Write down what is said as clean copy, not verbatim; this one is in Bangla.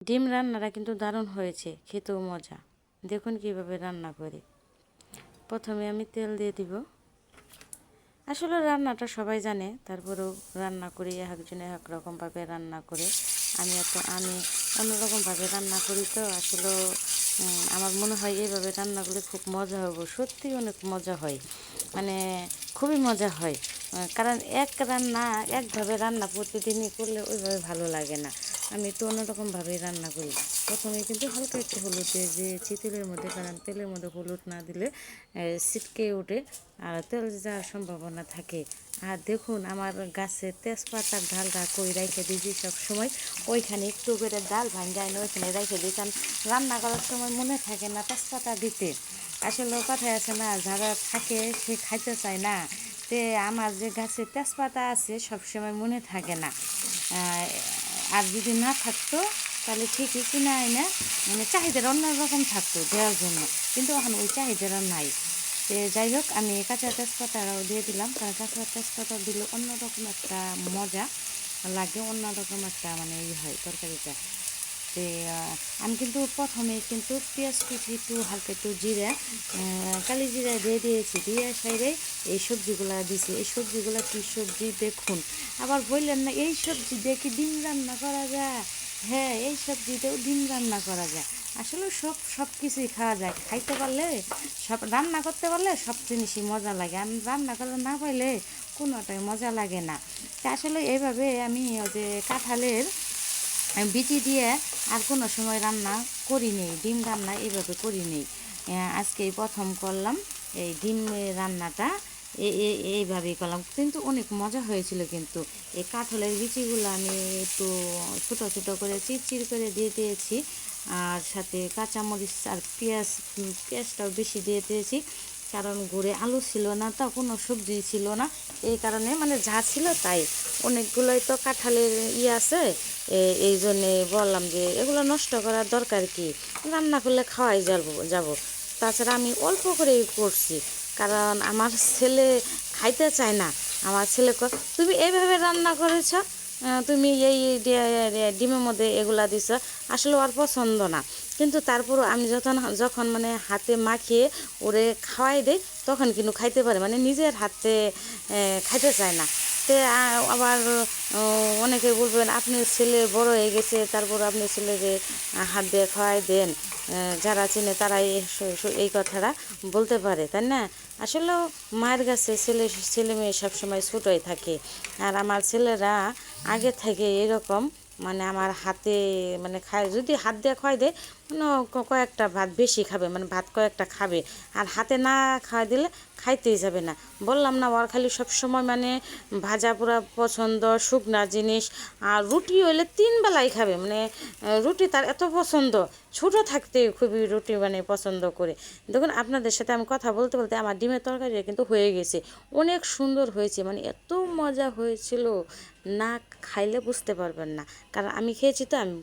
ডিম রান্নাটা কিন্তু দারুণ হয়েছে, খেতেও মজা। দেখুন কিভাবে রান্না করি। প্রথমে আমি তেল দিয়ে দিব। আসলে রান্নাটা সবাই জানে, তারপরেও রান্না করি, একজনে এক রকমভাবে রান্না করে। আমি অন্যরকমভাবে রান্না করি, তো আসলে আমার মনে হয় এইভাবে রান্না করলে খুব মজা হবে। সত্যিই অনেক মজা হয়, মানে খুবই মজা হয়। কারণ একভাবে রান্না প্রতিদিনই করলে ওইভাবে ভালো লাগে না। আমি একটু অন্যরকমভাবেই রান্না করি। প্রথমে কিন্তু হালকা একটু হলুদ দিয়ে দিয়েছি তেলের মধ্যে, কারণ তেলের মধ্যে হলুদ না দিলে ছিটকে ওঠে আর তেল যাওয়ার সম্ভাবনা থাকে। আর দেখুন আমার গাছে তেজপাতার ডালটা কই রেখে দিয়েছি সবসময়, ওইখানে একটু করে ডাল ভাঙ্গায় না ওইখানে রেখে দিই, কারণ রান্না করার সময় মনে থাকে না তেজপাতা দিতে। আসলে কথায় আছে না, যারা থাকে সে খাইতে চায় না। তে আমার যে গাছে তেজপাতা আছে সবসময় মনে থাকে না। আর যদি না থাকতো তাহলে ঠিকই কিনা না, মানে চাহিদাটা অন্যরকম থাকতো দেওয়ার জন্য, কিন্তু এখন ওই চাহিদাটা নাই। যাই হোক, আমি কাঁচা তেজপাতাটাও দিয়ে দিলাম, কারণ কাঁচা তেজপাতা দিলে অন্যরকম একটা মজা লাগে, অন্যরকম একটা মানে হয় তরকারিটা। তো আমি কিন্তু প্রথমে কিন্তু পেঁয়াজ কুচি একটু হালকা একটু জিরা, কালি জিরা দিয়ে দিয়েছি, দিয়ে সাইডে এই সবজিগুলো দিয়েছি। এই সবজিগুলো কী সবজি দেখুন, আবার বললেন না এই সবজি দিয়ে কি ডিম রান্না করা যায়? হ্যাঁ, এই সবজিতেও ডিম রান্না করা যায়। আসলে সব কিছুই খাওয়া যায়, খাইতে পারলে সব রান্না করতে পারলে সব জিনিসই মজা লাগে। আর রান্না করতে না পারলে কোনোটাই মজা লাগে না। তা আসলে এইভাবে আমি ওই যে কাঁঠালের বিচি দিয়ে আর কোনো সময় রান্না করি নেই, ডিম রান্না এইভাবে করি নেই। আজকেই প্রথম করলাম এই ডিম রান্নাটা, এইভাবেই করলাম, কিন্তু অনেক মজা হয়েছিল। কিন্তু এই কাঁঠালের বিচিগুলো আমি একটু ছোটো ছোটো করে চিরচির করে দিয়ে দিয়েছি, আর সাথে কাঁচামরিচ আর পেঁয়াজটাও বেশি দিয়ে দিয়েছি, কারণ ঘরে আলু ছিল না, তা কোনো সবজি ছিল না, এই কারণে মানে যা ছিল তাই। অনেকগুলোই তো কাঁঠালের আছে, এই জন্যে বললাম যে এগুলো নষ্ট করার দরকার কি, রান্না করলে খাওয়াই যাব। তাছাড়া আমি অল্প করেই করছি, কারণ আমার ছেলে খাইতে চায় না। আমার ছেলে তুমি এইভাবে রান্না করেছ, তুমি এই ডিমের মধ্যে এগুলা দিছ, আসলে ওর পছন্দ না। কিন্তু তারপরও আমি যখন মানে হাতে মাখিয়ে ওরে খাওয়াই দেয়, তখন কিন্তু খাইতে পারে, মানে নিজের হাতে খাইতে চায় না। তে আবার অনেকে বলবেন আপনার ছেলে বড় হয়ে গেছে, তারপর আপনি ছেলেকে হাত দিয়ে খাওয়াই দেন। যারা চেনে তারাই এই কথাটা বলতে পারে, তাই না? আসলেও মায়ের কাছে ছেলে মেয়ে সবসময় ছোটোই থাকে। আর আমার ছেলেরা আগে থেকে এরকম, মানে আমার হাতে মানে খায়, যদি হাত দিয়ে খাওয়াই দেয় মানে কয়েকটা ভাত বেশি খাবে, মানে ভাত কয়েকটা খাবে। আর হাতে না খাওয়াই দিলে খাইতেই যাবে না। বললাম না, ওর খালি সবসময় মানে ভাজা পোড়া পছন্দ, শুকনা জিনিস, আর রুটি হইলে 3 বেলাই খাবে, মানে রুটি তার এত পছন্দ। ছোটো থাকতে খুবই রুটি মানে পছন্দ করে। দেখুন আপনাদের সাথে আমি কথা বলতে বলতে আমার ডিমের তরকারি কিন্তু হয়ে গেছে, অনেক সুন্দর হয়েছে, মানে এত মজা হয়েছিল, না খাইলে বুঝতে পারবেন না, কারণ আমি খেয়েছি তো আমি